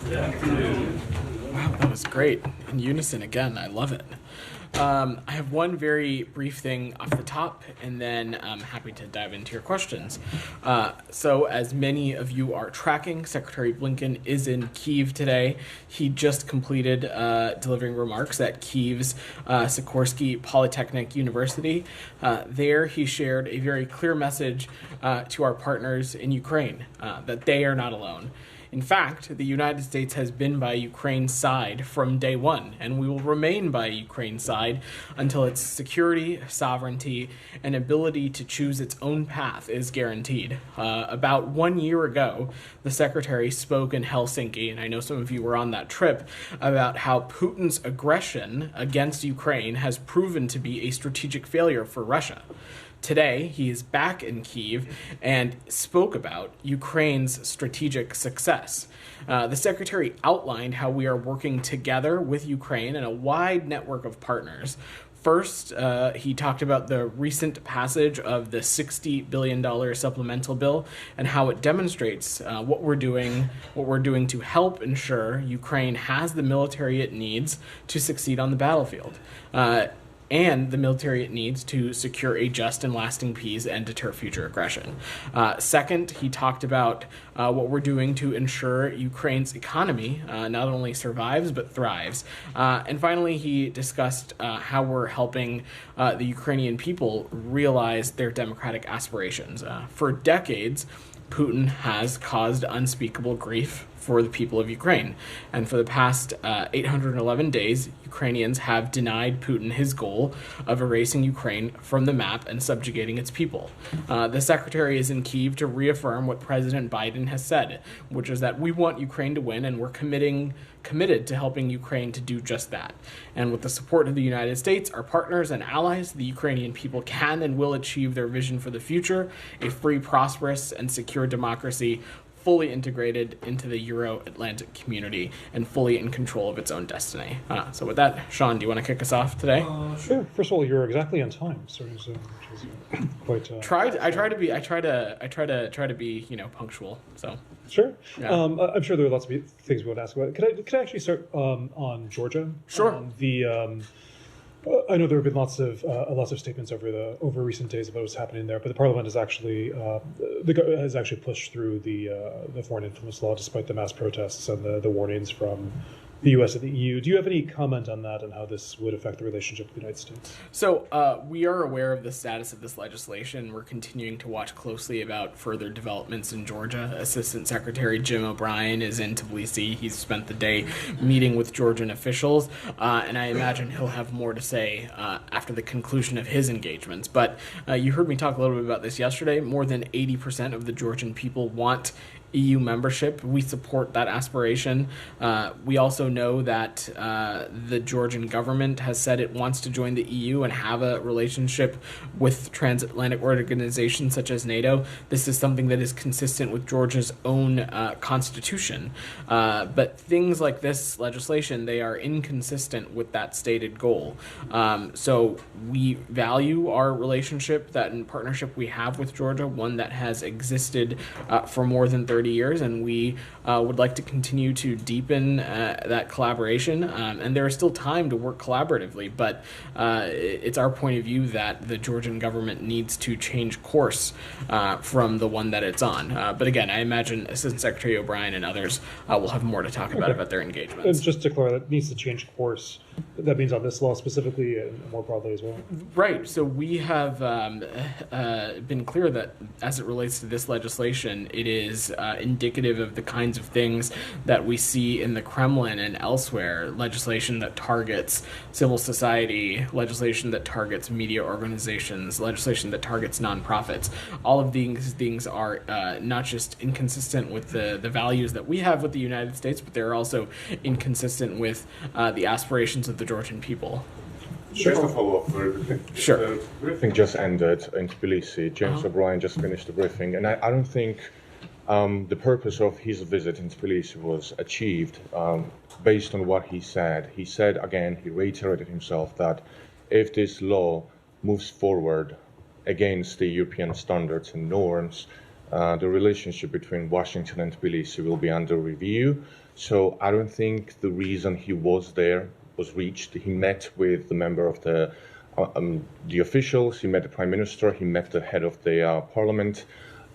Wow, that was great. In unison again. I love it. I have one very brief thing off the top, and then I'm happy to dive into your questions. So, as many of you are tracking, Secretary Blinken is in Kyiv today. He just completed delivering remarks at Kyiv's Sikorsky Polytechnic University. There, he shared a very clear message to our partners in Ukraine that they are not alone. In fact, the United States has been by Ukraine's side from day one, and we will remain by Ukraine's side until its security, sovereignty, and ability to choose its own path is guaranteed. About 1 year ago, the Secretary spoke in Helsinki, and I know some of you were on that trip, about how Putin's aggression against Ukraine has proven to be a strategic failure for Russia. Today, he is back in Kyiv and spoke about Ukraine's strategic success. The Secretary outlined how we are working together with Ukraine and a wide network of partners. First, he talked about the recent passage of the $60 billion supplemental bill and how it demonstrates what we're doing to help ensure Ukraine has the military it needs to succeed on the battlefield. And the military it needs to secure a just and lasting peace and deter future aggression. Second, he talked about what we're doing to ensure Ukraine's economy not only survives but thrives. And finally, he discussed how we're helping the Ukrainian people realize their democratic aspirations. For decades, Putin has caused unspeakable grief for the people of Ukraine. And for the past 811 days, Ukrainians have denied Putin his goal of erasing Ukraine from the map and subjugating its people. The Secretary is in Kyiv to reaffirm what President Biden has said, which is that we want Ukraine to win and we're committed to helping Ukraine to do just that. And with the support of the United States, our partners and allies, the Ukrainian people can and will achieve their vision for the future, a free, prosperous, and secure democracy fully integrated into the Euro-Atlantic community and fully in control of its own destiny. So with that, Sean, do you want to kick us off today? Sure. First of all, you're exactly on time, so which is quite. I try to be punctual. So sure. Yeah. I'm sure there are lots of things we want to ask about. Could I actually start on Georgia? Sure. I know there have been lots of statements over recent days about what's happening there, but the Parliament has actually pushed through the foreign influence law despite the mass protests and the warnings from the U.S. and the EU. Do you have any comment on that and how this would affect the relationship with the United States? So we are aware of the status of this legislation. We're continuing to watch closely about further developments in Georgia. Assistant Secretary Jim O'Brien is in Tbilisi. He's spent the day meeting with Georgian officials, and I imagine he'll have more to say after the conclusion of his engagements. But you heard me talk a little bit about this yesterday. More than 80% of the Georgian people want EU membership. We support that aspiration. We also know that the Georgian government has said it wants to join the EU and have a relationship with transatlantic organizations such as NATO. This is something that is consistent with Georgia's own constitution. But things like this legislation, they are inconsistent with that stated goal. So we value our relationship, that in partnership we have with Georgia, one that has existed for more than 30 years, and we would like to continue to deepen that collaboration. And there is still time to work collaboratively, but it's our point of view that the Georgian government needs to change course from the one that it's on. But again, I imagine Assistant Secretary O'Brien and others will have more to talk about their engagements. And just to clarify, that needs to change course. That means on this law specifically and more broadly as well. Right. So we have been clear that as it relates to this legislation, it is indicative of the kinds of things that we see in the Kremlin and elsewhere. Legislation that targets civil society, legislation that targets media organizations, legislation that targets nonprofits. All of these things are not just inconsistent with the values that we have with the United States, but they're also inconsistent with the aspirations of the Georgian people. Just a follow-up very quickly. Sure. The briefing just ended in Tbilisi. James O'Brien just finished the briefing, and I don't think the purpose of his visit in Tbilisi was achieved based on what he said. He said, again, he reiterated himself that if this law moves forward against the European standards and norms, the relationship between Washington and Tbilisi will be under review. So I don't think the reason he was there was reached. He met with the member of the officials, he met the prime minister, he met the head of the parliament.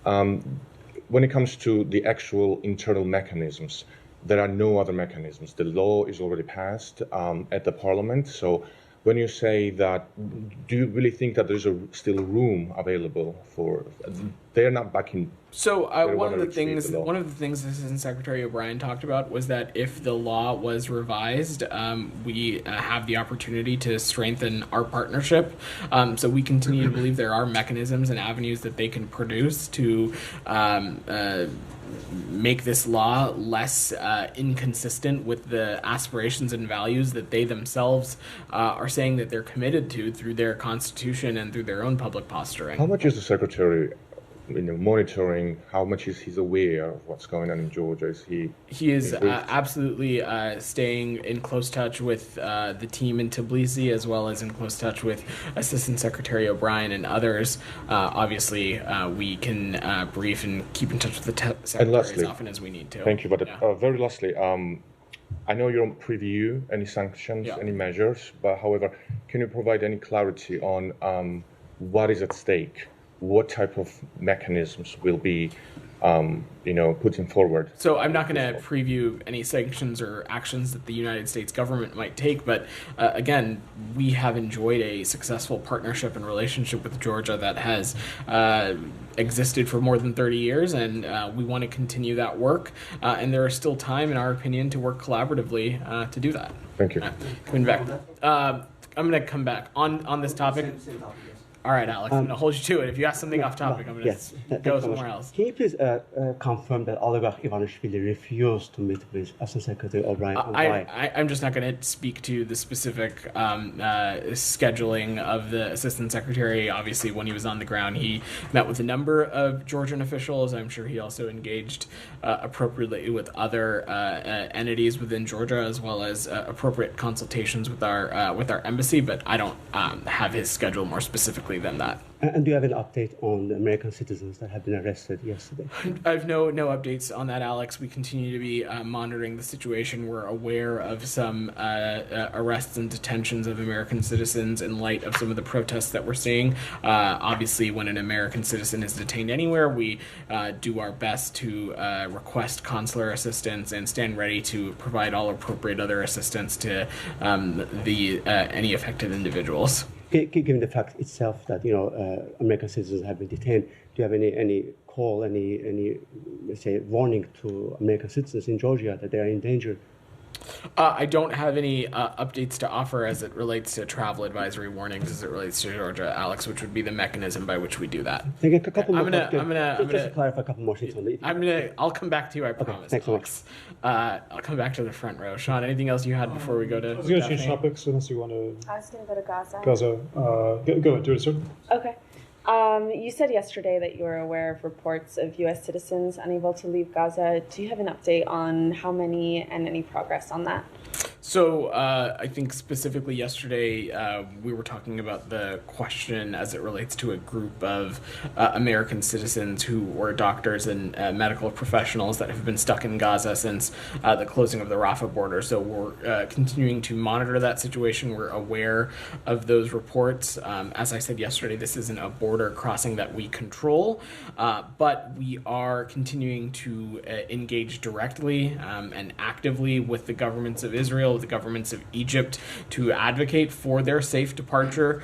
When it comes to the actual internal mechanisms, there are no other mechanisms. The law is already passed at the parliament. So when you say that, do you really think that there's still room available for? They're not back in. So one of the things Assistant Secretary O'Brien talked about was that if the law was revised, we have the opportunity to strengthen our partnership. So we continue to believe there are mechanisms and avenues that they can produce to make this law less inconsistent with the aspirations and values that they themselves are saying that they're committed to through their constitution and through their own public posturing. How much is the secretary monitoring? How much is he aware of what's going on in Georgia? He is absolutely staying in close touch with the team in Tbilisi, as well as in close touch with Assistant Secretary O'Brien and others. Obviously, we can brief and keep in touch with the secretary as often as we need to. Thank you. But very lastly, I know you don't preview any sanctions, any measures, but however, can you provide any clarity on what is at stake? What type of mechanisms will be, putting forward? So I'm not going to preview any sanctions or actions that the United States government might take, but again, we have enjoyed a successful partnership and relationship with Georgia that has existed for more than 30 years, and we want to continue that work. And there is still time, in our opinion, to work collaboratively to do that. Thank you. Coming back. I'm going to come back on this topic. Same topic, yes. All right, Alex, I'm going to hold you to it. If you ask something off topic, I'm going to go somewhere else. Can you please confirm that Oligarch Ivanishvili refused to meet with Assistant Secretary O'Brien? I'm just not going to speak to the specific scheduling of the Assistant Secretary. Obviously, when he was on the ground, he met with a number of Georgian officials. I'm sure he also engaged appropriately with other entities within Georgia, as well as appropriate consultations with our embassy. But I don't have his schedule more specifically than that. And do you have an update on the American citizens that have been arrested yesterday? I have no updates on that, Alex. We continue to be monitoring the situation. We're aware of some arrests and detentions of American citizens in light of some of the protests that we're seeing. Obviously, when an American citizen is detained anywhere, we do our best to request consular assistance and stand ready to provide all appropriate other assistance to any affected individuals. Given the fact itself that American citizens have been detained, do you have any call, any let's say warning to American citizens in Georgia that they are in danger? I don't have any updates to offer as it relates to travel advisory warnings as it relates to Georgia, Alex, which would be the mechanism by which we do that. Thank you. A couple more. Just to clarify a couple more things on it. I'll come back to you. I promise. Thanks so much. I'll come back to the front row. Sean, anything else you had before we go to? I was going to change topics unless you want to. I was going to go to Gaza. Gaza. Go ahead, do it, sir. Okay. You said yesterday that you were aware of reports of U.S. citizens unable to leave Gaza. Do you have an update on how many and any progress on that? So I think specifically yesterday we were talking about the question as it relates to a group of American citizens who were doctors and medical professionals that have been stuck in Gaza since the closing of the Rafah border. So we're continuing to monitor that situation. We're aware of those reports. As I said yesterday, this isn't a border crossing that we control, but we are continuing to engage directly and actively with the governments of Israel, the governments of Egypt, to advocate for their safe departure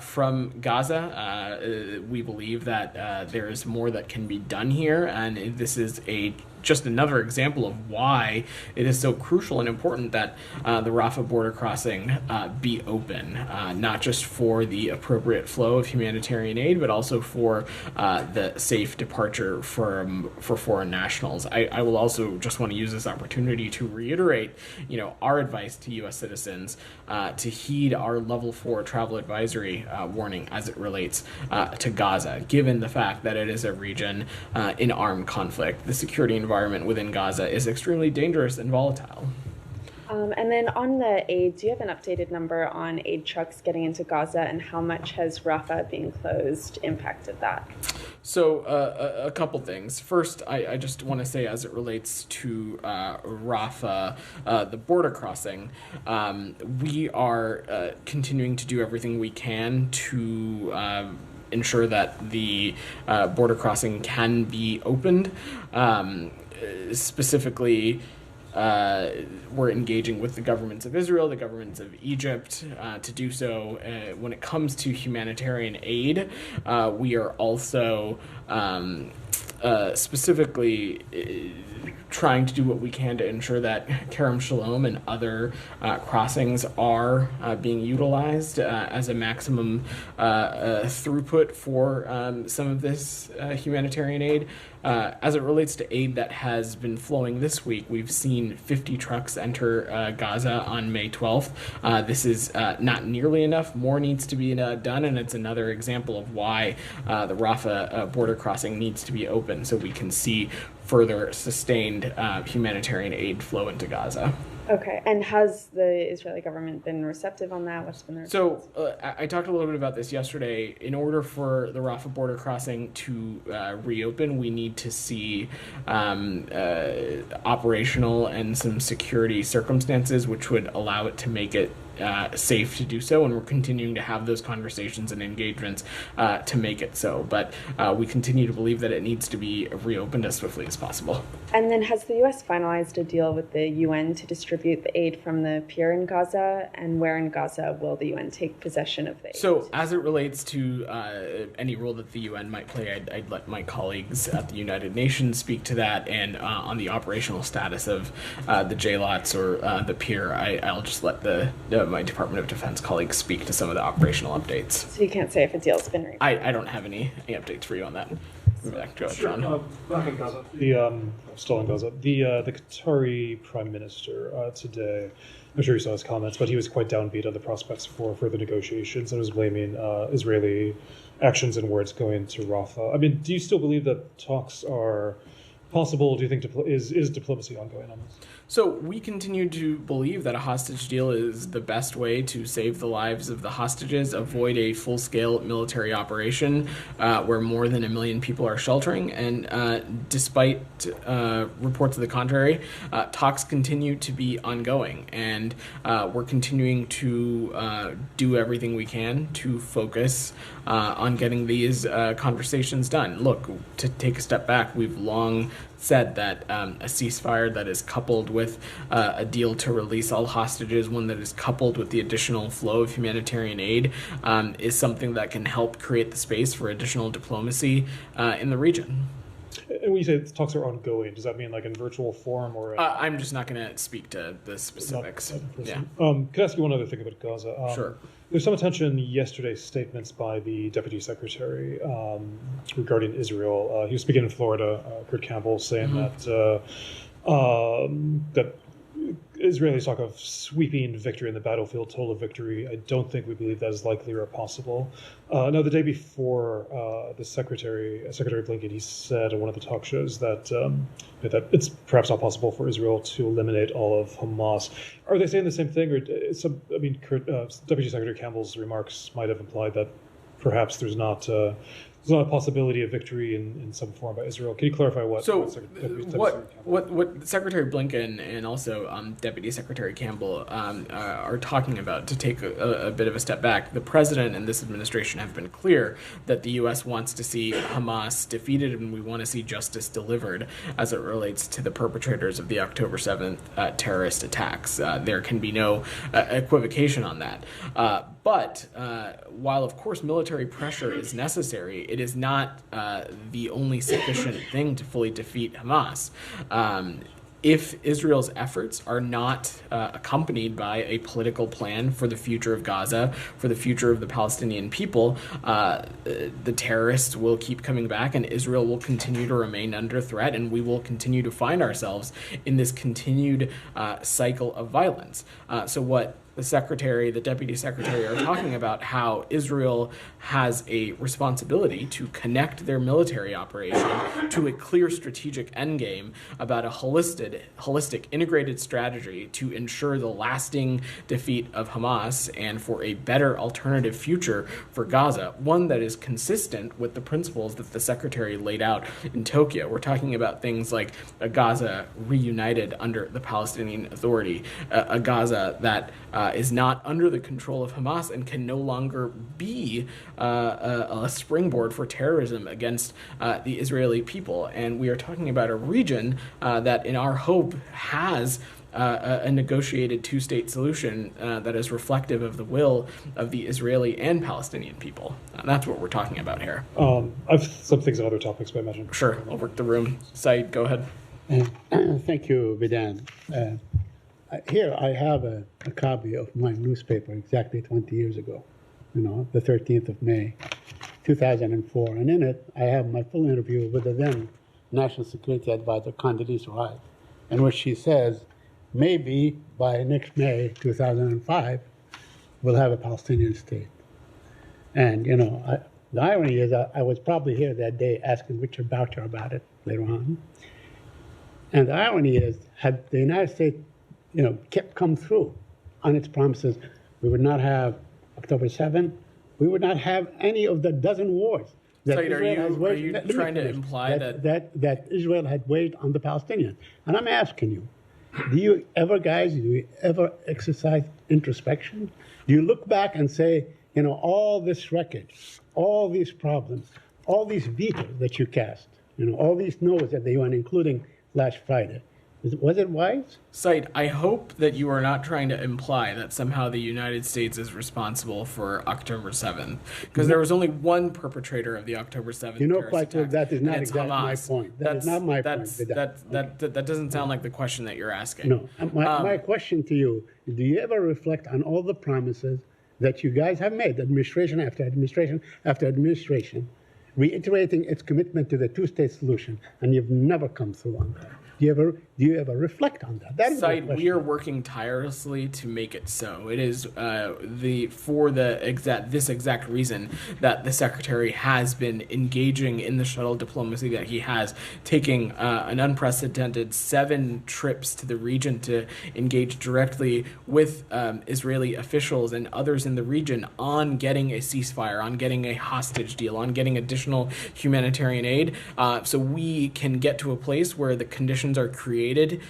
from Gaza. We believe that there is more that can be done here, and this is just another example of why it is so crucial and important that the Rafah border crossing be open, not just for the appropriate flow of humanitarian aid, but also for the safe departure for foreign nationals. I will also just want to use this opportunity to reiterate, our advice to U.S. citizens to heed our level 4 travel advisory warning as it relates to Gaza, given the fact that it is a region in armed conflict. The security environment within Gaza is extremely dangerous and volatile. And then on the aid, do you have an updated number on aid trucks getting into Gaza, and how much has Rafah being closed impacted that? So, a couple things. First, I just want to say, as it relates to Rafah, the border crossing, we are continuing to do everything we can to ensure that the border crossing can be opened. Specifically, we're engaging with the governments of Israel, the governments of Egypt, to do so. When it comes to humanitarian aid, we are also specifically trying to do what we can to ensure that Kerem Shalom and other crossings are being utilized as a maximum throughput for some of this humanitarian aid. As it relates to aid that has been flowing this week, we've seen 50 trucks enter Gaza on May 12th. This is not nearly enough. More needs to be done, and it's another example of why the Rafah border crossing needs to be open so we can see further sustained humanitarian aid flow into Gaza. Okay, and has the Israeli government been receptive on that? What's been their response? So I talked a little bit about this yesterday. In order for the Rafah border crossing to reopen, we need to see operational and some security circumstances which would allow it to make it safe to do so, and we're continuing to have those conversations and engagements to make it so. But we continue to believe that it needs to be reopened as swiftly as possible. And then has the U.S. finalized a deal with the UN to distribute the aid from the pier in Gaza? And where in Gaza will the UN take possession of the aid? So as it relates to any role that the UN might play, I'd let my colleagues at the United Nations speak to that, and on the operational status of the JLOTs or the pier, I'll just let my Department of Defense colleagues speak to some of the operational updates. So you can't say if a deal's been reached. I don't have any updates for you on that. Back to John. Back in Gaza. Still in Gaza. The Qatari Prime Minister today, I'm sure you saw his comments, but he was quite downbeat on the prospects for further negotiations and was blaming Israeli actions and words going to Rafah. I mean, do you still believe that talks are possible? Do you think is diplomacy ongoing on this? So we continue to believe that a hostage deal is the best way to save the lives of the hostages, avoid a full-scale military operation where more than 1 million people are sheltering. And despite reports of the contrary, talks continue to be ongoing. And we're continuing to do everything we can to focus on getting these conversations done. Look, to take a step back, we've long said that a ceasefire that is coupled with a deal to release all hostages, one that is coupled with the additional flow of humanitarian aid, is something that can help create the space for additional diplomacy in the region. And when you say talks are ongoing, does that mean like in virtual form or? I'm just not going to speak to the specifics. Yeah. Could I ask you one other thing about Gaza? Sure. There's some attention yesterday's statements by the Deputy Secretary regarding Israel. He was speaking in Florida, Kurt Campbell, saying that Israelis talk of sweeping victory in the battlefield, total victory. I don't think we believe that is likely or possible. Now, the day before, Secretary Blinken, he said on one of the talk shows that that it's perhaps not possible for Israel to eliminate all of Hamas. Are they saying the same thing, or Deputy Secretary Campbell's remarks might have implied that perhaps there's not a possibility of victory in some form by Israel? Can you clarify what? So what Secretary Blinken and also Deputy Secretary Campbell are talking about, to take a bit of a step back, the president and this administration have been clear that the U.S. wants to see Hamas defeated, and we want to see justice delivered as it relates to the perpetrators of the October 7th terrorist attacks. There can be no equivocation on that. But while, of course, military pressure is necessary, it is not the only sufficient thing to fully defeat Hamas. If Israel's efforts are not accompanied by a political plan for the future of Gaza, for the future of the Palestinian people, the terrorists will keep coming back, and Israel will continue to remain under threat, and we will continue to find ourselves in this continued cycle of violence. So what the secretary, the deputy secretary are talking about how Israel has a responsibility to connect their military operation to a clear strategic endgame about a holistic, integrated strategy to ensure the lasting defeat of Hamas and for a better alternative future for Gaza, one that is consistent with the principles that the secretary laid out in Tokyo. We're talking about things like a Gaza reunited under the Palestinian Authority, a Gaza that is not under the control of Hamas and can no longer be a springboard for terrorism against the Israeli people. And we are talking about a region that, in our hope, has a negotiated two-state solution that is reflective of the will of the Israeli and Palestinian people. That's what we're talking about here. I've some things on other topics, but I imagine. Sure, I'll work the room. Said, go ahead. Thank you, Bidan. Here I have a copy of my newspaper exactly 20 years ago, the 13th of May, 2004. And in it, I have my full interview with the then National Security Advisor, Condoleezza Rice, in which she says, maybe by next May 2005, we'll have a Palestinian state. And, the irony is I was probably here that day asking Richard Boucher about it later on. And the irony is, had the United States, kept come through on its promises, we would not have October 7, we would not have any of the dozen wars that Said, Israel has waged. are you Let me trying to finish. imply that Israel had waged on the Palestinians? And I'm asking you, do you ever exercise introspection? Do you look back and say, all this wreckage, all these problems, all these vetoes that you cast, all these no's at the UN, including last Friday, was it wise? Said, I hope that you are not trying to imply that somehow the United States is responsible for October 7th, because there was only one perpetrator of the October 7th terrorist Quite well, attack, that is not and it's exactly my Hamas. point. That is not my point. That doesn't sound like the question that you're asking. No. My question to you, do you ever reflect on all the promises that you guys have made, administration after administration after administration, reiterating its commitment to the two-state solution, and you've never come through on that? Do you ever reflect on that? That is my Said, question. we are working tirelessly to make it so. It is this exact reason that the secretary has been engaging in the shuttle diplomacy that he has, taking an unprecedented 7 trips to the region to engage directly with Israeli officials and others in the region on getting a ceasefire, on getting a hostage deal, on getting additional humanitarian aid, so we can get to a place where the conditions are created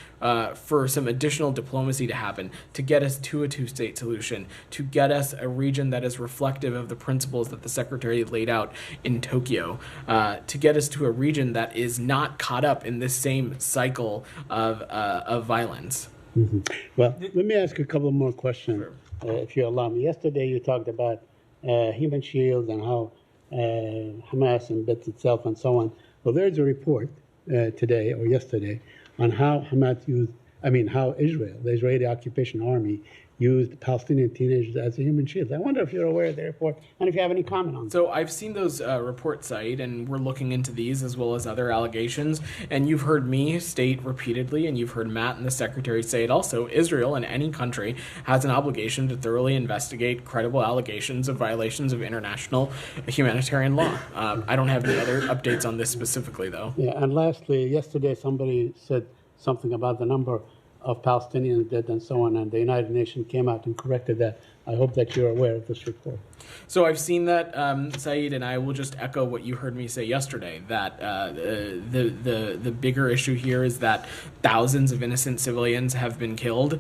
for some additional diplomacy to happen, to get us to a two-state solution, to get us a region that is reflective of the principles that the secretary laid out in Tokyo, to get us to a region that is not caught up in this same cycle of violence. Mm-hmm. Well, let me ask you a couple more questions, if you allow me. Yesterday you talked about human shields and how Hamas embeds itself and so on. Well, there's a report today or yesterday on how how Israel, the Israeli occupation army, used Palestinian teenagers as a human shield. I wonder if you're aware of the report and if you have any comment on that. So I've seen those reports, Said, and we're looking into these as well as other allegations. And you've heard me state repeatedly, and you've heard Matt and the secretary say it also, Israel and any country has an obligation to thoroughly investigate credible allegations of violations of international humanitarian law. I don't have any other updates on this specifically, though. Yeah, and lastly, yesterday somebody said something about the number of Palestinians dead and so on, and the United Nations came out and corrected that. I hope that you're aware of this report. So I've seen that, Said, and I will just echo what you heard me say yesterday, that the bigger issue here is that thousands of innocent civilians have been killed.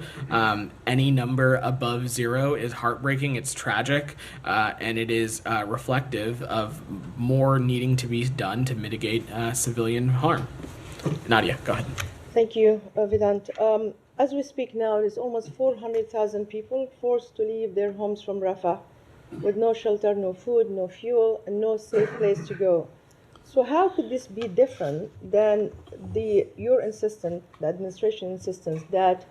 Any number above 0 is heartbreaking, it's tragic, and it is reflective of more needing to be done to mitigate civilian harm. Nadia, go ahead. Thank you, Vedant. As we speak now, there's almost 400,000 people forced to leave their homes from Rafah with no shelter, no food, no fuel, and no safe place to go. So how could this be different than your insistence, the administration insistence, that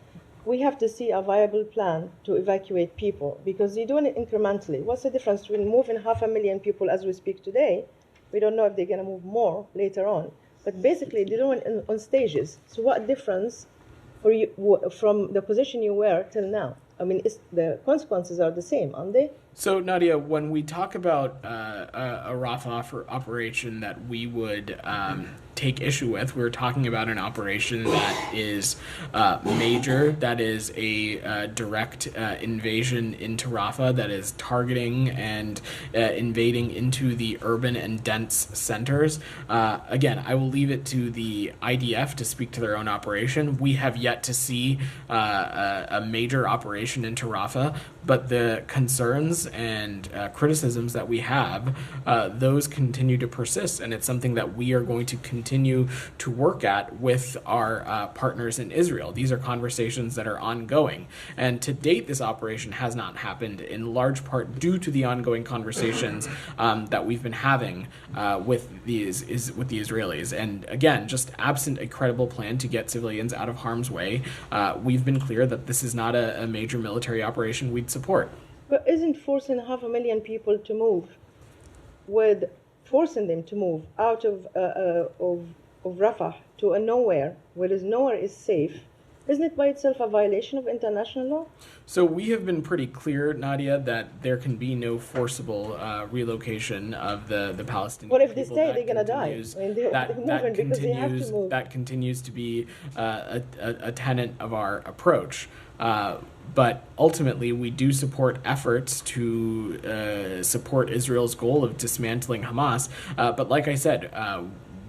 we have to see a viable plan to evacuate people? Because you're doing it incrementally. What's the difference between moving 500,000 people as we speak today? We don't know if they're going to move more later on. But basically, they're doing it on stages. So what difference for you from the position you were till now? I mean, the consequences are the same, aren't they? So, Nadia, when we talk about a Rafah operation that we would take issue with, we're talking about an operation that is major, that is a direct invasion into Rafah, that is targeting and invading into the urban and dense centers. Again, I will leave it to the IDF to speak to their own operation. We have yet to see a major operation into Rafah, but the concerns and criticisms that we have, those continue to persist, and it's something that we are going to continue to work at with our partners in Israel. These are conversations that are ongoing, and to date this operation has not happened in large part due to the ongoing conversations that we've been having with the Israelis. And again, just absent a credible plan to get civilians out of harm's way, we've been clear that this is not a major military operation we'd support. But isn't forcing 500,000 people to move, with forcing them to move out of Rafah to a nowhere, whereas nowhere is safe, isn't it by itself a violation of international law? So we have been pretty clear, Nadia, that there can be no forcible relocation of the Palestinian Well, if they people. stay, That they're going to die. continues- I mean, they're moving because they have to move. That continues to be a tenet of our approach. But ultimately, we do support efforts to support Israel's goal of dismantling Hamas. But like I said,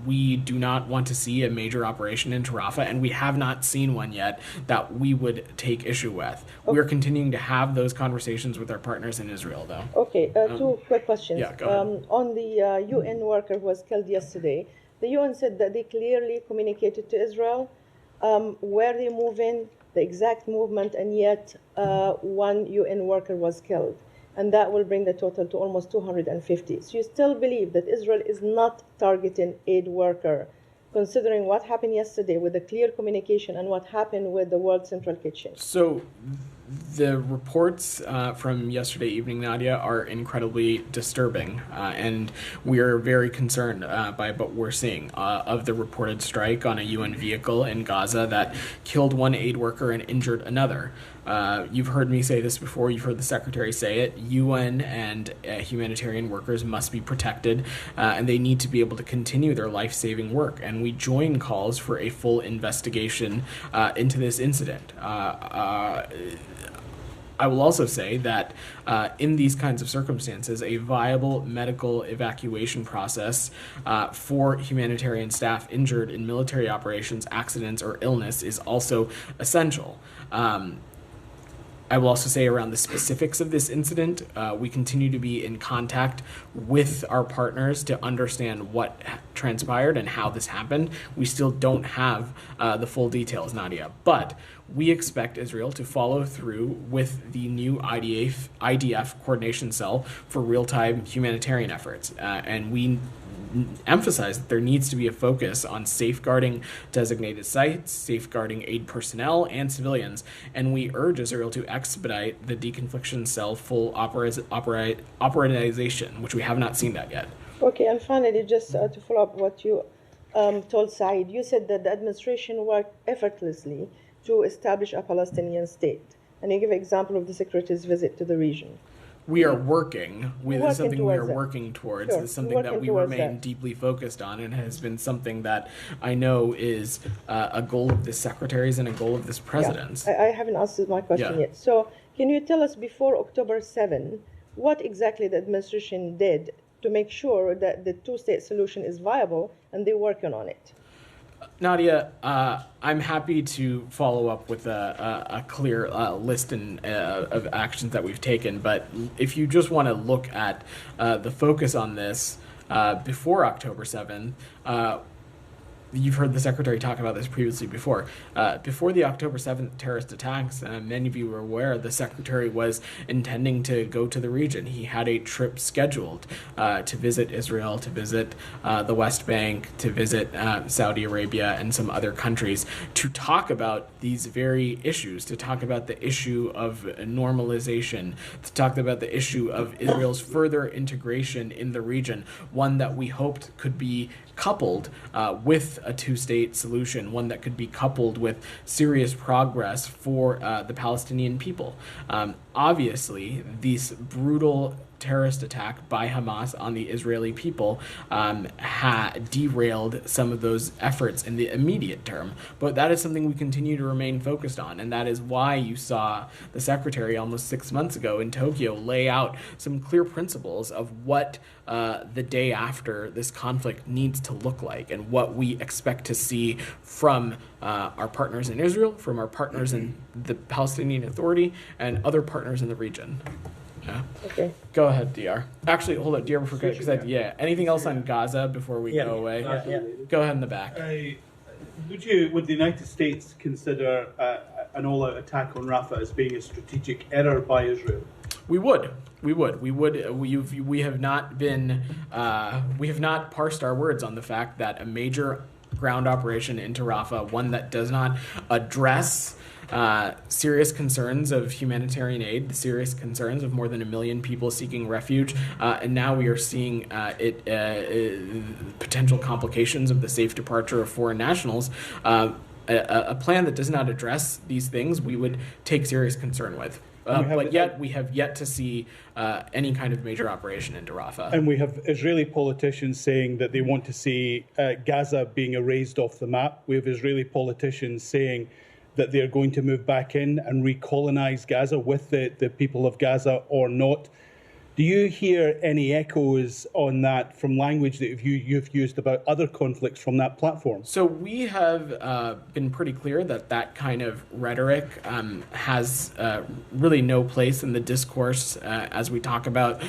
we do not want to see a major operation into Rafah, and we have not seen one yet that we would take issue with. We're continuing to have those conversations with our partners in Israel, though. Okay, two quick questions. Yeah, go ahead. On the UN worker who was killed yesterday, the UN said that they clearly communicated to Israel where they're moving, the exact movement, and yet one UN worker was killed. And that will bring the total to almost 250. So you still believe that Israel is not targeting aid worker, considering what happened yesterday with the clear communication and what happened with the World Central Kitchen? So the reports from yesterday evening, Nadia, are incredibly disturbing, and we are very concerned by what we're seeing of the reported strike on a UN vehicle in Gaza that killed one aid worker and injured another. You've heard me say this before, you've heard the Secretary say it, UN and humanitarian workers must be protected, and they need to be able to continue their life-saving work, and we join calls for a full investigation into this incident. I will also say that in these kinds of circumstances, a viable medical evacuation process for humanitarian staff injured in military operations, accidents, or illness is also essential. I will also say around the specifics of this incident, we continue to be in contact with our partners to understand what transpired and how this happened. We still don't have the full details, Nadia, but we expect Israel to follow through with the new IDF coordination cell for real-time humanitarian efforts, and we emphasize that there needs to be a focus on safeguarding designated sites, safeguarding aid personnel and civilians, and we urge Israel to expedite the deconfliction cell full operationalization, which we have not seen that yet. Okay, and finally, just to follow up what you told Saeed, you said that the administration worked effortlessly to establish a Palestinian state, and you give an example of the Secretary's visit to the region. We are working. This is something we are towards that. working towards. Sure, It's something that working we towards remain that. deeply focused on, and has been something that I know is a goal of this secretary's and a goal of this president's. I haven't answered my question Yeah. yet. So can you tell us before October 7, what exactly the administration did to make sure that the two-state solution is viable and they're working on it? Nadia, I'm happy to follow up with a clear list of actions that we've taken, but if you just want to look at the focus on this before October 7th, you've heard the Secretary talk about this previously before. Before the October 7th terrorist attacks, many of you were aware the Secretary was intending to go to the region. He had a trip scheduled to visit Israel, to visit the West Bank, to visit Saudi Arabia and some other countries to talk about these very issues, to talk about the issue of normalization, to talk about the issue of Israel's further integration in the region, one that we hoped could be coupled with a two-state solution, one that could be coupled with serious progress for the Palestinian people. Obviously, this brutal terrorist attack by Hamas on the Israeli people derailed some of those efforts in the immediate term. But that is something we continue to remain focused on, and that is why you saw the secretary almost 6 months ago in Tokyo lay out some clear principles of what the day after this conflict needs to look like and what we expect to see from our partners in Israel, from our partners in the Palestinian Authority, and other partners in the region. Yeah. Okay. Go ahead, DR. Actually, hold up, DR, before anything else on Gaza before we go away? Go ahead in the back. Would the United States consider an all-out attack on Rafah as being a strategic error by Israel? We would. We have not been. We have not parsed our words on the fact that a major ground operation into Rafah, one that does not address serious concerns of humanitarian aid, the serious concerns of more than 1 million people seeking refuge, and now we are seeing potential complications of the safe departure of foreign nationals. A plan that does not address these things, we would take serious concern with. But yet, we have yet to see any kind of major operation into Rafah. And we have Israeli politicians saying that they want to see Gaza being erased off the map. We have Israeli politicians saying that they're going to move back in and recolonize Gaza with the people of Gaza or not. Do you hear any echoes on that from language that you've used about other conflicts from that platform? So we have been pretty clear that that kind of rhetoric has really no place in the discourse as we talk about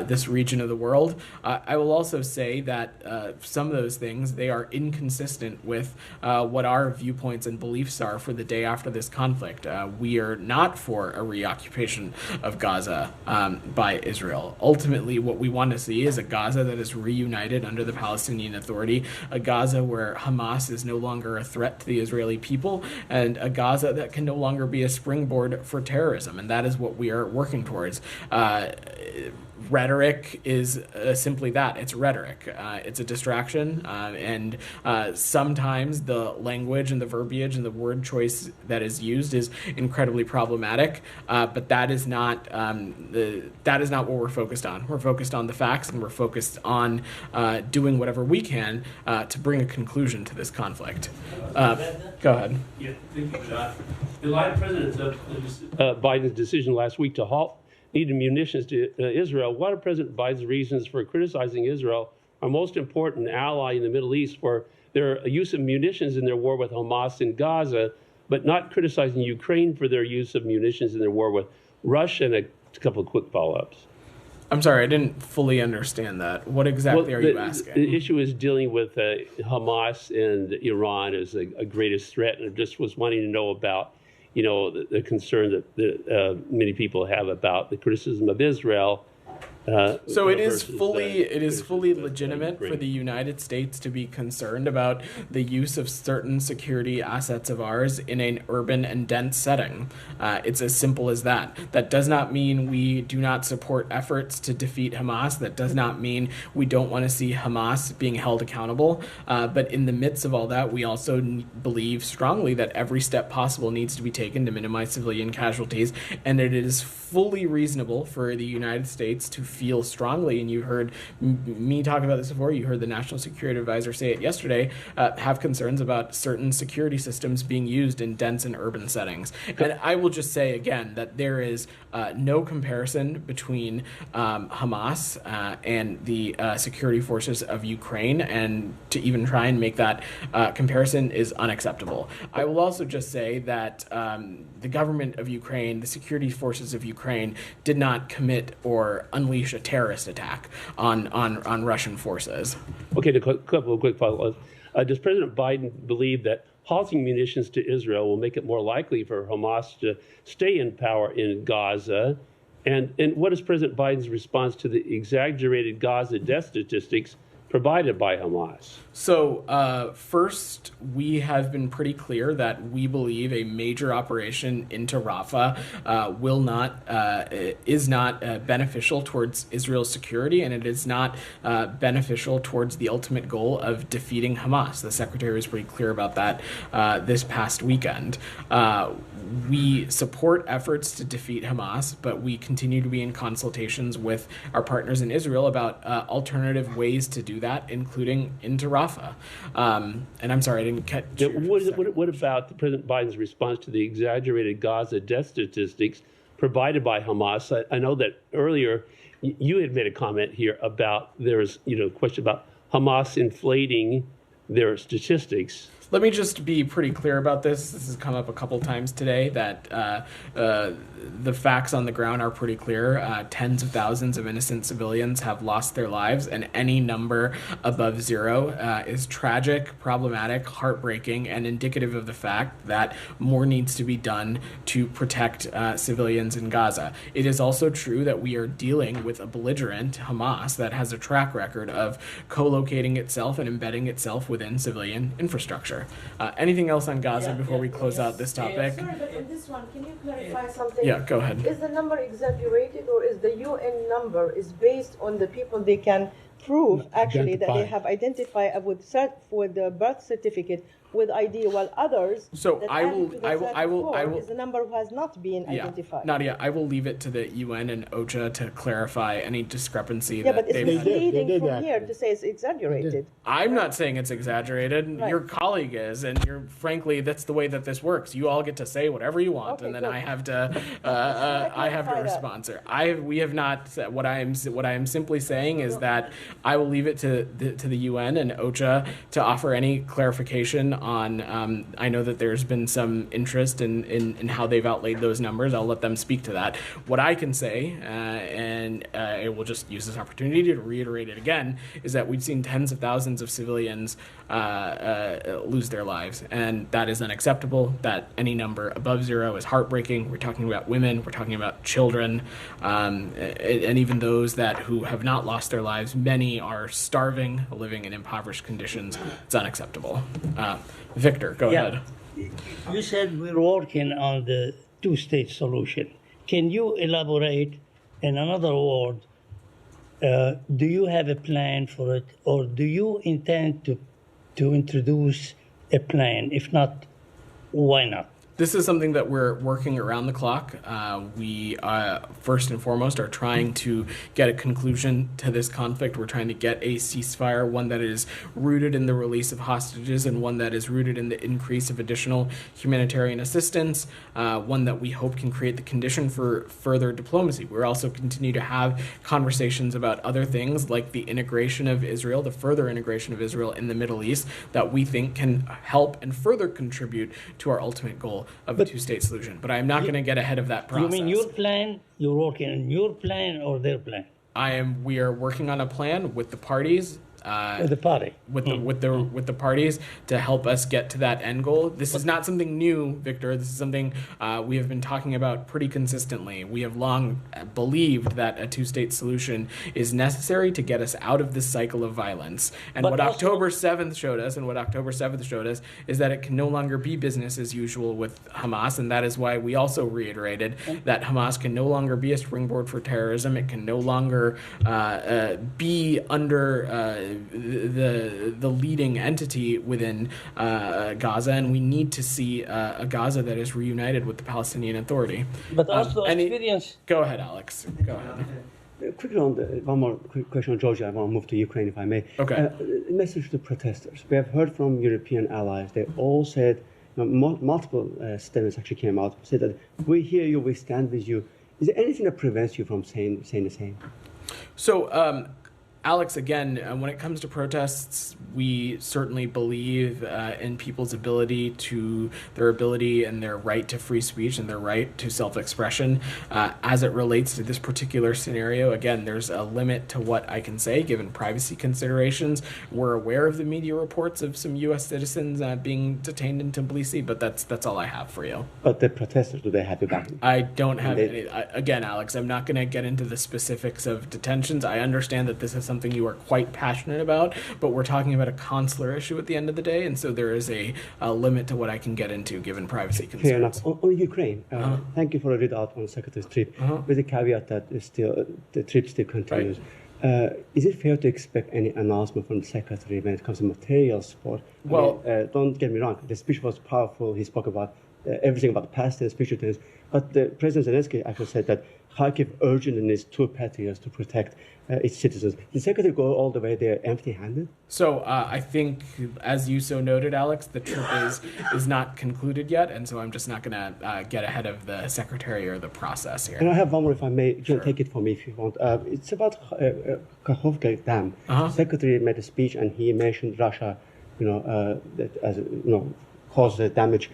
this region of the world. I will also say that some of those things, they are inconsistent with what our viewpoints and beliefs are for the day after this conflict. We are not for a reoccupation of Gaza by Israel. Ultimately, what we want to see is a Gaza that is reunited under the Palestinian Authority, a Gaza where Hamas is no longer a threat to the Israeli people, and a Gaza that can no longer be a springboard for terrorism. And that is what we are working towards. Rhetoric is simply that. It's rhetoric. It's a distraction. And sometimes the language and the verbiage and the word choice that is used is incredibly problematic. But that is not what we're focused on. We're focused on the facts, and we're focused on doing whatever we can to bring a conclusion to this conflict. Go ahead. Yeah, thank you, John. In light of President Biden's decision last week to halt needed munitions to Israel, what are President Biden's reasons for criticizing Israel, our most important ally in the Middle East, for their use of munitions in their war with Hamas in Gaza, but not criticizing Ukraine for their use of munitions in their war with Russia? And a couple of quick follow-ups. I'm sorry, I didn't fully understand that. What exactly are you asking? The issue is dealing with Hamas and Iran as a greatest threat, and I just was wanting to know about the concern that many people have about the criticism of Israel. So it is fully legitimate for the United States to be concerned about the use of certain security assets of ours in an urban and dense setting. It's as simple as that. That does not mean we do not support efforts to defeat Hamas. That does not mean we don't want to see Hamas being held accountable. But in the midst of all that, we also believe strongly that every step possible needs to be taken to minimize civilian casualties, and it is fully reasonable for the United States to feel strongly, and you heard me talk about this before, you heard the National Security Advisor say it yesterday, have concerns about certain security systems being used in dense and urban settings. And I will just say again that there is no comparison between Hamas and the security forces of Ukraine, and to even try and make that comparison is unacceptable. I will also just say that the government of Ukraine, the security forces of Ukraine, did not commit or unleash a terrorist attack on Russian forces. Okay, a couple of quick follow-ups. Does President Biden believe that halting munitions to Israel will make it more likely for Hamas to stay in power in Gaza? And what is President Biden's response to the exaggerated Gaza death statistics provided by Hamas? So, first, we have been pretty clear that we believe a major operation into Rafah is not beneficial towards Israel's security, and it is not beneficial towards the ultimate goal of defeating Hamas. The secretary was pretty clear about that this past weekend. We support efforts to defeat Hamas, but we continue to be in consultations with our partners in Israel about alternative ways to do that, including into Rafah. And I'm sorry, I didn't catch. What about President Biden's response to the exaggerated Gaza death statistics provided by Hamas? I know that earlier you had made a comment here about there's a question about Hamas inflating their statistics. Let me just be pretty clear about this. This has come up a couple times today, that the facts on the ground are pretty clear. Tens of thousands of innocent civilians have lost their lives, and any number above zero is tragic, problematic, heartbreaking, and indicative of the fact that more needs to be done to protect civilians in Gaza. It is also true that we are dealing with a belligerent, Hamas, that has a track record of co-locating itself and embedding itself within civilian infrastructure. Anything else on Gaza before we close out this topic? Sorry, but on this one, can you clarify something? Yeah, go ahead. Is the number exaggerated, or is the UN number is based on the people they can prove actually that they have identified with the birth certificate with ID, while others So that I will- added to the I will- 34 is the number who has not been Yeah, identified. Nadia, I will leave it to the UN and OCHA to clarify any discrepancy Yeah, that but it's they've. misleading did from here actually. to say it's exaggerated. I'm not saying it's exaggerated. Right. Your colleague is, and frankly, that's the way that this works. You all get to say whatever you want, Okay, and then good. I have to clarify that. respond. Sir, we have not. What I am simply saying is that I will leave it to the UN and OCHA to offer any clarification on. I know that there's been some interest in how they've outlaid those numbers. I'll let them speak to that. What I can say, and I will just use this opportunity to reiterate it again, is that we've seen tens of thousands of civilians lose their lives, and that is unacceptable. That any number above zero is heartbreaking. We're talking about women, we're talking about children, and even those who have not lost their lives. Many are starving, living in impoverished conditions. It's unacceptable. Victor, go ahead. You said we're working on the two-state solution. Can you elaborate? In another word, do you have a plan for it, or do you intend to introduce a plan? If not, why not? This is something that we're working around the clock. We, first and foremost, are trying to get a conclusion to this conflict. We're trying to get a ceasefire, one that is rooted in the release of hostages and one that is rooted in the increase of additional humanitarian assistance, one that we hope can create the condition for further diplomacy. We're also continue to have conversations about other things like the integration of Israel, the further integration of Israel in the Middle East, that we think can help and further contribute to our ultimate goal of a two-state solution. But I'm not going to get ahead of that process. You mean your plan? You're working on your plan or their plan? We are working on a plan with the parties. The party. With the parties to help us get to that end goal. This is not something new, Victor. This is something we have been talking about pretty consistently. We have long believed that a two-state solution is necessary to get us out of this cycle of violence. And what October 7th showed us is that it can no longer be business as usual with Hamas, and that is why we also reiterated that Hamas can no longer be a springboard for terrorism. It can no longer be under the leading entity within Gaza, and we need to see a Gaza that is reunited with the Palestinian Authority. But also experience. Go ahead, Alex. Go ahead. Quickly on one more quick question on Georgia. I want to move to Ukraine, if I may. Okay. A message to protesters. We have heard from European allies. They all said, multiple statements actually came out, said that we hear you, we stand with you. Is there anything that prevents you from saying the same? So, Alex, again, when it comes to protests, we certainly believe in people's ability and their right to free speech and their right to self-expression. As it relates to this particular scenario, again, there's a limit to what I can say given privacy considerations. We're aware of the media reports of some U.S. citizens being detained in Tbilisi, but that's all I have for you. But the protesters, do they have your back? I don't have any. Again, Alex, I'm not going to get into the specifics of detentions. I understand that this is something you are quite passionate about, but we're talking about a consular issue at the end of the day, and so there is a limit to what I can get into given privacy concerns. Fair enough. On Ukraine, thank you for the readout on Secretary's trip, with the caveat that the trip still continues. Right. Is it fair to expect any announcement from the Secretary when it comes to material support? Well, don't get me wrong, the speech was powerful. He spoke about everything about the past tense, future tense, but President Zelensky actually said that Kharkiv urgently needs 2 Patriots to protect its citizens. Did the Secretary go all the way there empty-handed? So I think, as you so noted, Alex, the trip is not concluded yet, and so I'm just not going to get ahead of the Secretary or the process here. And I have one more, if I may. You can take it from me if you want. It's about Kakhovka Dam. The Secretary made a speech, and he mentioned Russia, that as caused the damage.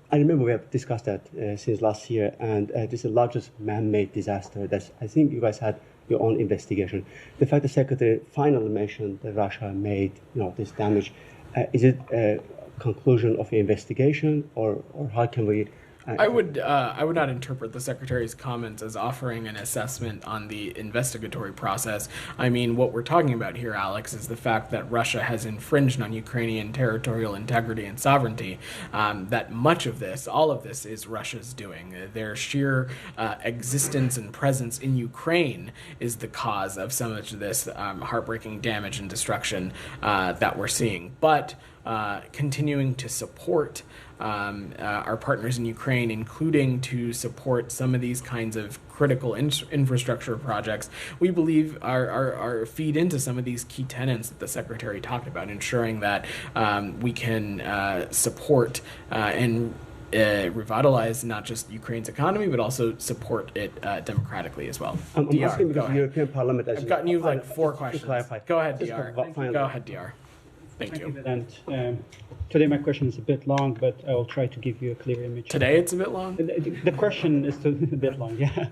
I remember we have discussed that since last year, and this is the largest man-made disaster. I think you guys had your own investigation. The fact the Secretary finally mentioned that Russia made this damage, is it a conclusion of the investigation, or how can we? I would not interpret the Secretary's comments as offering an assessment on the investigatory process. I mean, what we're talking about here, Alex, is the fact that Russia has infringed on Ukrainian territorial integrity and sovereignty. That much of this, all of this, is Russia's doing. Their sheer existence and presence in Ukraine is the cause of some of this heartbreaking damage and destruction that we're seeing. But continuing to support our partners in Ukraine, including to support some of these kinds of critical infrastructure projects, we believe are feed into some of these key tenets that the Secretary talked about, ensuring that we can support and revitalize not just Ukraine's economy, but also support it democratically as well. I'm DR, asking go because the ahead. European Parliament... I've gotten you like 4 questions. Clarify. Go ahead, Just DR. finally. Go ahead, DR. Thank you. And today my question is a bit long, but I will try to give you a clear image. Today it's a bit long? The question is a bit long, yeah.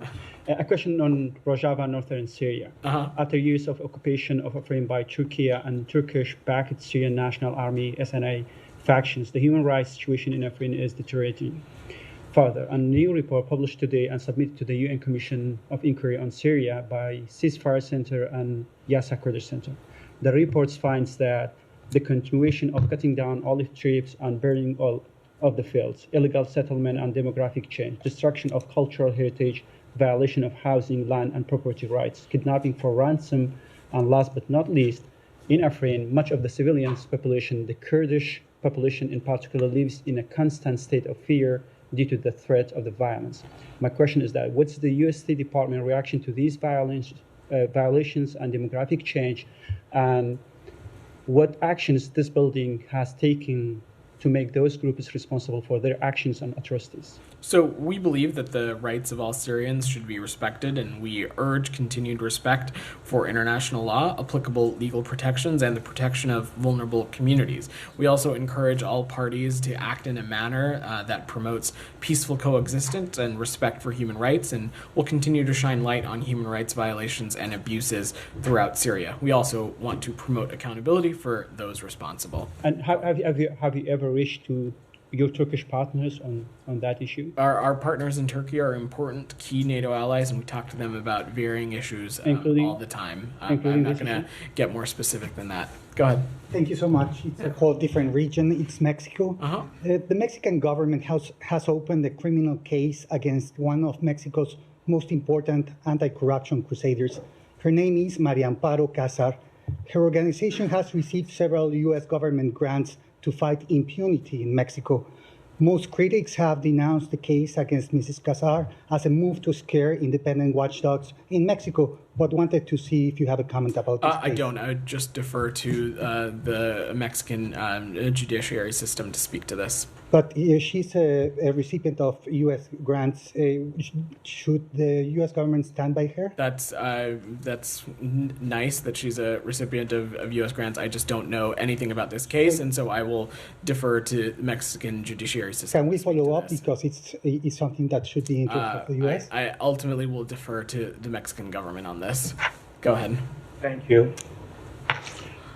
A question on Rojava, northern Syria. After years of occupation of Afrin by Turkey and Turkish-backed Syrian National Army SNA factions, the human rights situation in Afrin is deteriorating further. A new report published today and submitted to the UN Commission of Inquiry on Syria by Ceasefire Center and Yasa Kurdish Center. The report finds that the continuation of cutting down olive trees and burning all of the fields, illegal settlement and demographic change, destruction of cultural heritage, violation of housing, land and property rights, kidnapping for ransom, and last but not least, in Afrin, much of the civilians population, the Kurdish population in particular, lives in a constant state of fear due to the threat of the violence. My question is that what's the U.S. State Department reaction to these violations and demographic change, and what actions this building has taken to make those groups responsible for their actions and atrocities? So we believe that the rights of all Syrians should be respected, and we urge continued respect for international law, applicable legal protections, and the protection of vulnerable communities. We also encourage all parties to act in a manner that promotes peaceful coexistence and respect for human rights, and will continue to shine light on human rights violations and abuses throughout Syria. We also want to promote accountability for those responsible. And have you ever reached to your Turkish partners on that issue? Our partners in Turkey are important key NATO allies, and we talk to them about varying issues all the time. I'm not going to get more specific than that. Go ahead. Thank you so much. It's a whole different region. It's Mexico. The Mexican government has opened a criminal case against one of Mexico's most important anti-corruption crusaders. Her name is Maria Amparo Casar. Her organization has received several U.S. government grants to fight impunity in Mexico. Most critics have denounced the case against Mrs. Casar as a move to scare independent watchdogs in Mexico, but wanted to see if you have a comment about this case. I don't. I would just defer to the Mexican judiciary system to speak to this. But she's a recipient of U.S. grants. Should the U.S. government stand by her? That's nice that she's a recipient of U.S. grants. I just don't know anything about this case, and so I will defer to the Mexican judiciary system. Can we follow up, because it's something that should be interested of the U.S.? I ultimately will defer to the Mexican government on this. Go ahead. Thank you.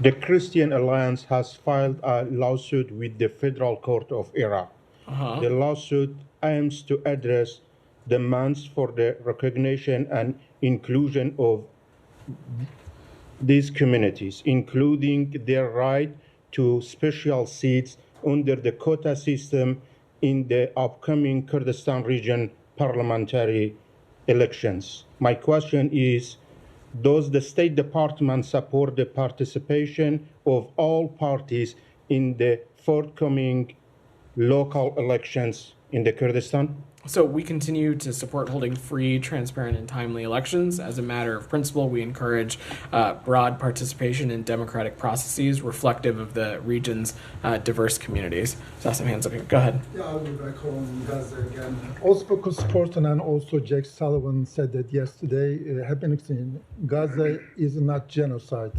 The Christian Alliance has filed a lawsuit with the Federal Court of Iraq. The lawsuit aims to address demands for the recognition and inclusion of these communities, including their right to special seats under the quota system in the upcoming Kurdistan region parliamentary elections. My question is, does the State Department support the participation of all parties in the forthcoming local elections in the Kurdistan? So we continue to support holding free, transparent, and timely elections. As a matter of principle, we encourage broad participation in democratic processes reflective of the region's diverse communities. Saw some hands up here. Go ahead. Yeah, I'll be back on Gaza again. Outspoken sportsman and also Jack Sullivan said that yesterday happenings in Gaza is not genocide.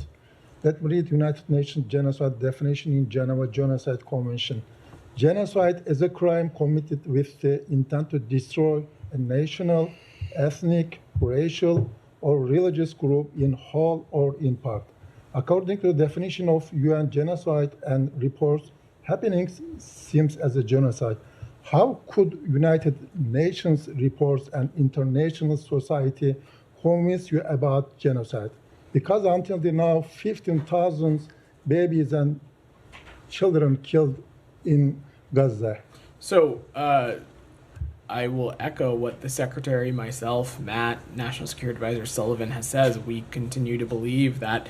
Let me read United Nations genocide definition in Geneva Genocide Convention. Genocide is a crime committed with the intent to destroy a national, ethnic, racial, or religious group in whole or in part. According to the definition of UN genocide and reports, happenings seems as a genocide. How could United Nations reports and international society convince you about genocide? Because until now, 15,000 babies and children killed in Gaza. So I will echo what the Secretary, myself, Matt, National Security Advisor Sullivan has said. We continue to believe that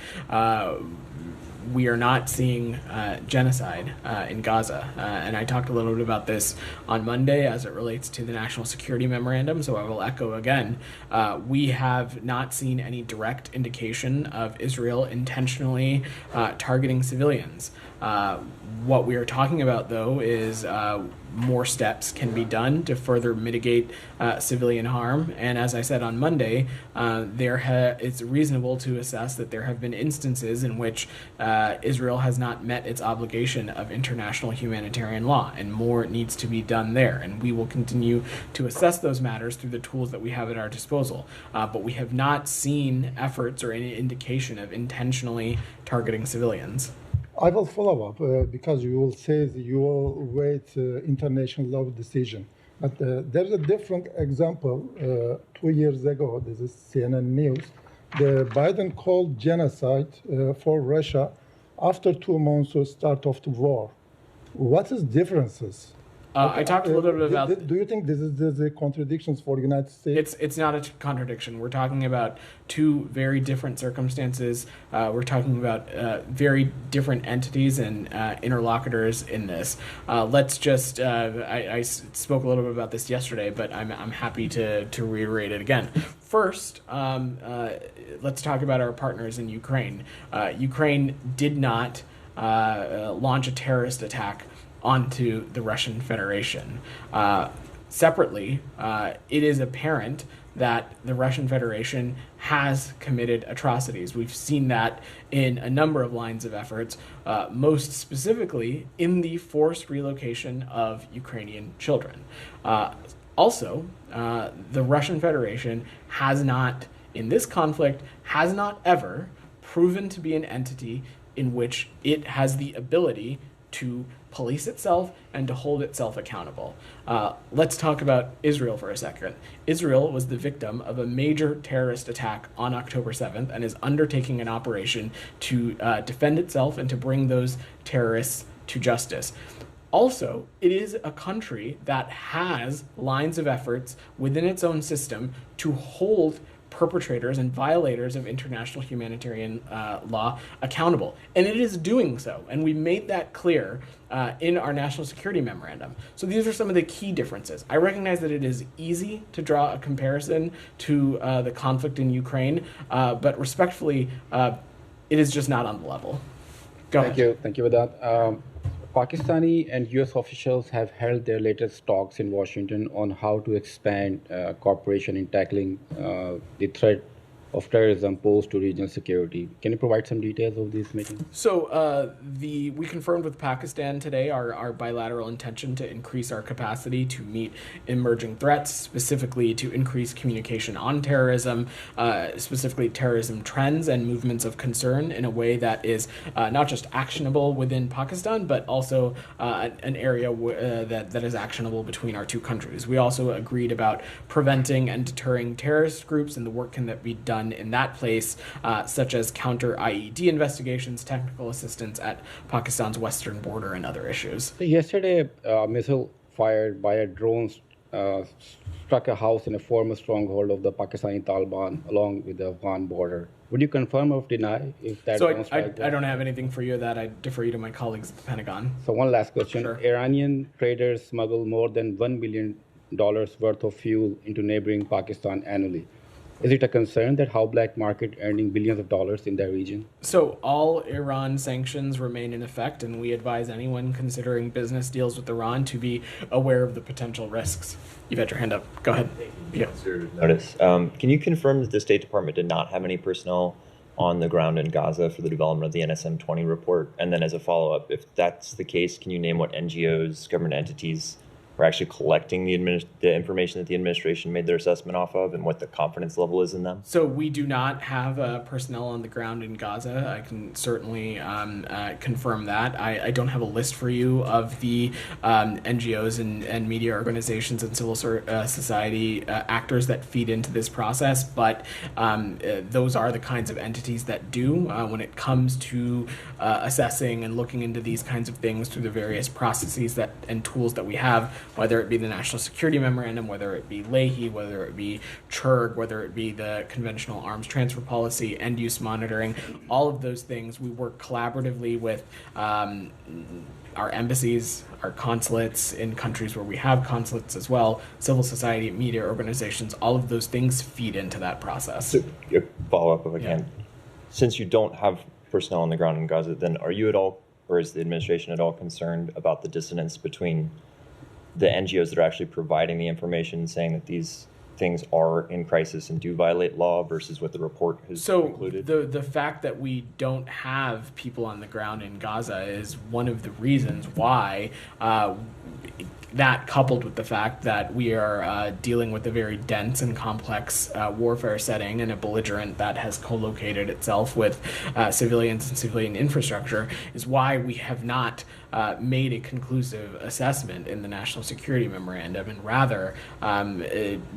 we are not seeing genocide in Gaza. And I talked a little bit about this on Monday as it relates to the National Security Memorandum, so I will echo again. We have not seen any direct indication of Israel intentionally targeting civilians. What we are talking about, though, is more steps can be done to further mitigate civilian harm. And as I said on Monday, it's reasonable to assess that there have been instances in which Israel has not met its obligation of international humanitarian law, and more needs to be done there. And we will continue to assess those matters through the tools that we have at our disposal. But we have not seen efforts or any indication of intentionally targeting civilians. I will follow up because you will say that you will wait international law decision. But there's a different example. 2 years ago, this is CNN News, the Biden called genocide for Russia after 2 months of start of the war. What is differences? I talked a little bit about. Do you think this is the contradictions for the United States? It's not a contradiction. We're talking about two very different circumstances. We're talking about very different entities and interlocutors in this. Let's just. I spoke a little bit about this yesterday, but I'm happy to reiterate it again. First, let's talk about our partners in Ukraine. Ukraine did not launch a terrorist attack onto the Russian Federation. Separately, it is apparent that the Russian Federation has committed atrocities. We've seen that in a number of lines of efforts, most specifically in the forced relocation of Ukrainian children. Also, the Russian Federation has not, in this conflict, has not ever proven to be an entity in which it has the ability to police itself and to hold itself accountable. Let's talk about Israel for a second. Israel was the victim of a major terrorist attack on October 7th and is undertaking an operation to defend itself and to bring those terrorists to justice. Also, it is a country that has lines of efforts within its own system to hold perpetrators and violators of international humanitarian law accountable. And it is doing so. And we made that clear in our National Security Memorandum. So these are some of the key differences. I recognize that it is easy to draw a comparison to the conflict in Ukraine, but respectfully, it is just not on the level. Go ahead. Thank you for that. Pakistani and US officials have held their latest talks in Washington on how to expand cooperation in tackling the threat of terrorism posed to regional security. Can you provide some details of these meetings? So we confirmed with Pakistan today our bilateral intention to increase our capacity to meet emerging threats, specifically to increase communication on terrorism, specifically terrorism trends and movements of concern in a way that is not just actionable within Pakistan, but also an area that is actionable between our two countries. We also agreed about preventing and deterring terrorist groups and the work can that be done done in that place, such as counter IED investigations, technical assistance at Pakistan's western border, and other issues. Yesterday, a missile fired by a drone struck a house in a former stronghold of the Pakistani Taliban along with the Afghan border. Would you confirm or deny if that So drone I strike? don't have anything for you that I defer you to my colleagues at the Pentagon. So one last question. Sure. Iranian traders smuggle more than $1 billion worth of fuel into neighboring Pakistan annually. Is it a concern that how black market earning billions of dollars in that region? So all Iran sanctions remain in effect, and we advise anyone considering business deals with Iran to be aware of the potential risks. You've had your hand up. Go ahead. Yeah. Notice. Can you confirm that the State Department did not have any personnel on the ground in Gaza for the development of the NSM-20 report? And then as a follow-up, if that's the case, can you name what NGOs, government entities, are actually collecting the information that the administration made their assessment off of, and what the confidence level is in them? So we do not have personnel on the ground in Gaza. I can certainly confirm that. I don't have a list for you of the NGOs and media organizations and civil society actors that feed into this process, but those are the kinds of entities that do when it comes to assessing and looking into these kinds of things through the various processes and tools that we have, whether it be the National Security Memorandum, whether it be Leahy, whether it be CHURG, whether it be the Conventional Arms Transfer Policy, end-use monitoring, all of those things. We work collaboratively with our embassies, our consulates in countries where we have consulates as well, civil society, media organizations, all of those things feed into that process. So, a follow-up if I can. Since you don't have personnel on the ground in Gaza, then are you at all, or is the administration at all concerned about the dissonance between the NGOs that are actually providing the information, saying that these things are in crisis and do violate law, versus what the report has concluded? So the fact that we don't have people on the ground in Gaza is one of the reasons why that, coupled with the fact that we are dealing with a very dense and complex warfare setting and a belligerent that has co-located itself with civilians and civilian infrastructure, is why we have not made a conclusive assessment in the National Security Memorandum, and rather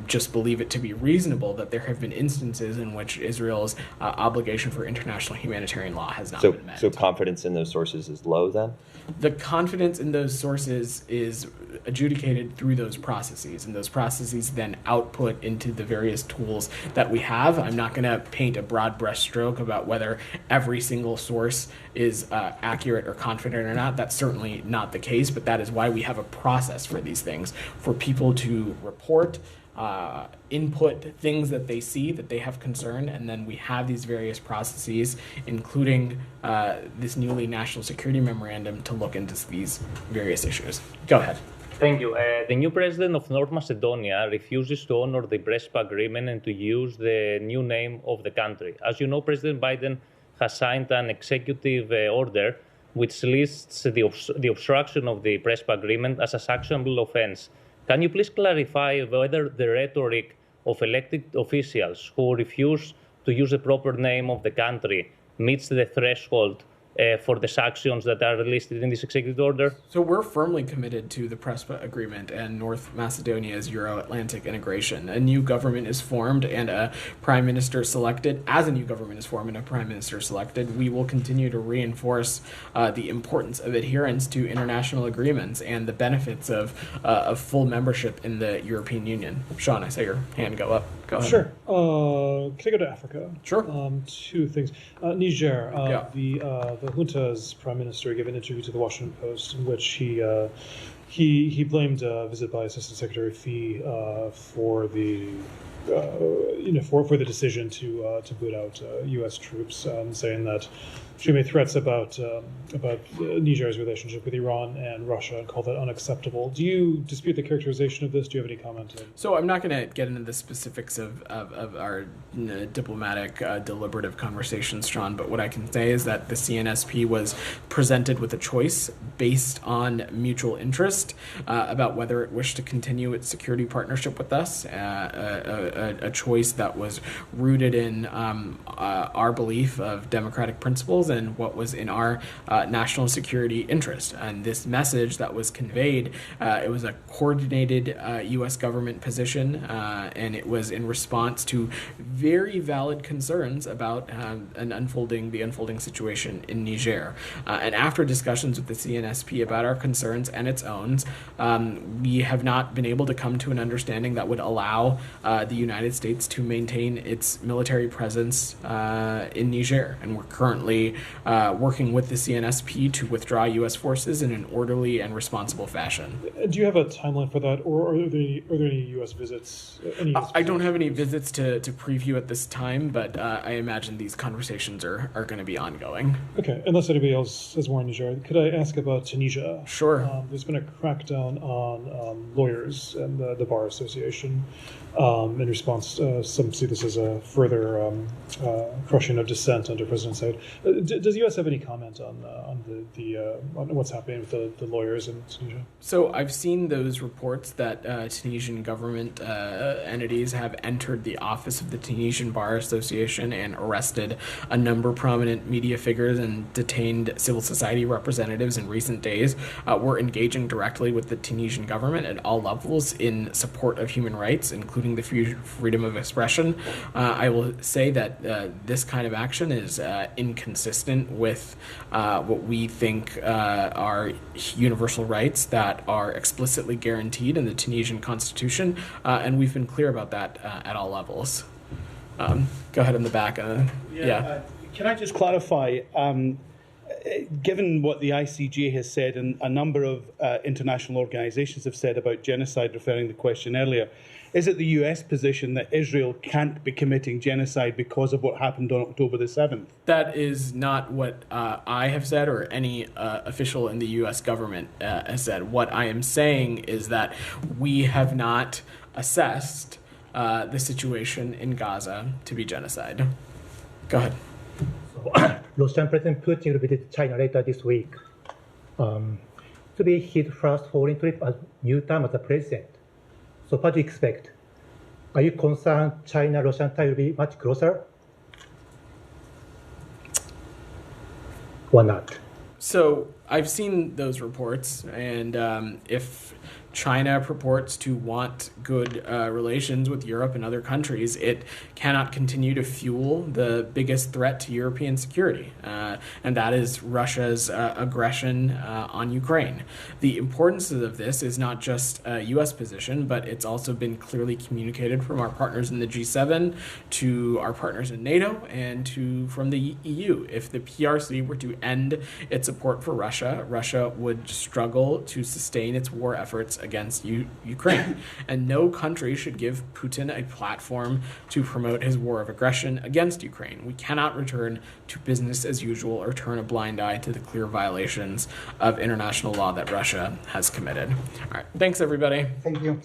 just believe it to be reasonable that there have been instances in which Israel's obligation for international humanitarian law has not been met. So confidence in those sources is low then? The confidence in those sources is adjudicated through those processes, and those processes then output into the various tools that we have. I'm not going to paint a broad brushstroke about whether every single source is accurate or confident or not. That's certainly not the case, but that is why we have a process for these things, for people to report, input things that they see, that they have concern, and then we have these various processes, including this newly National Security Memorandum, to look into these various issues. Go ahead. Thank you. The new president of North Macedonia refuses to honor the Prespa agreement and to use the new name of the country. As you know, President Biden has signed an executive order which lists the obstruction of the Prespa agreement as a sanctionable offense. Can you please clarify whether the rhetoric of elected officials who refuse to use the proper name of the country meets the threshold for the sanctions that are listed in this executive order? So we're firmly committed to the Prespa Agreement and North Macedonia's Euro-Atlantic integration. A new government is formed and a prime minister selected. As a new government is formed and a prime minister selected, we will continue to reinforce the importance of adherence to international agreements and the benefits of full membership in the European Union. Sean, I saw your hand go up. Go ahead. Sure. Can I go to Africa? Sure. Two things. Niger. The junta's prime minister gave an interview to the Washington Post in which he blamed a visit by Assistant Secretary Fee for the for the decision to boot out U.S. troops, saying that she made threats about Niger's relationship with Iran and Russia and called that unacceptable. Do you dispute the characterization of this? Do you have any comment? So I'm not going to get into the specifics of our diplomatic deliberative conversations, Sean, but what I can say is that the CNSP was presented with a choice based on mutual interest about whether it wished to continue its security partnership with us, a a choice that was rooted in our belief of democratic principles and what was in our national security interest. And this message that was conveyed, it was a coordinated U.S. government position, and it was in response to very valid concerns about the unfolding situation in Niger. And after discussions with the CNSP about our concerns and its own, we have not been able to come to an understanding that would allow the United States to maintain its military presence in Niger. And we're currently working with the CNSP to withdraw U.S. forces in an orderly and responsible fashion. Do you have a timeline for that, or are there any U.S. visits? I don't have any visits to preview at this time, but I imagine these conversations are going to be ongoing. Okay, unless anybody else has more in Niger, could I ask about Tunisia? Sure. There's been a crackdown on lawyers and the Bar Association in response. Some see this as a further crushing of dissent under President Said. Does the U.S. have any comment on what's happening with the lawyers in Tunisia? So I've seen those reports that Tunisian government entities have entered the office of the Tunisian Bar Association and arrested a number of prominent media figures and detained civil society representatives in recent days. We're engaging directly with the Tunisian government at all levels in support of human rights, including the freedom of expression. I will say that this kind of action is inconsistent with what we think are universal rights that are explicitly guaranteed in the Tunisian constitution, and we've been clear about that at all levels. Go ahead in the back. Yeah. Can I just clarify? Given what the ICJ has said and a number of international organizations have said about genocide, referring to the question earlier, is it the US position that Israel can't be committing genocide because of what happened on October the 7th? That is not what I have said or any official in the US government has said. What I am saying is that we have not assessed the situation in Gaza to be genocide. Go ahead. Russian President Putin will visit China later this week. To be his first foreign trip as new term as a president. So what do you expect? Are you concerned China-Russian tie will be much closer? Or not? So I've seen those reports, and if China purports to want good relations with Europe and other countries, it cannot continue to fuel the biggest threat to European security, and that is Russia's aggression on Ukraine. The importance of this is not just a U.S. position, but it's also been clearly communicated from our partners in the G7 to our partners in NATO and from the EU. If the PRC were to end its support for Russia, Russia would struggle to sustain its war efforts against Ukraine. And no country should give Putin a platform to promote his war of aggression against Ukraine. We cannot return to business as usual or turn a blind eye to the clear violations of international law that Russia has committed. All right. Thanks, everybody. Thank you.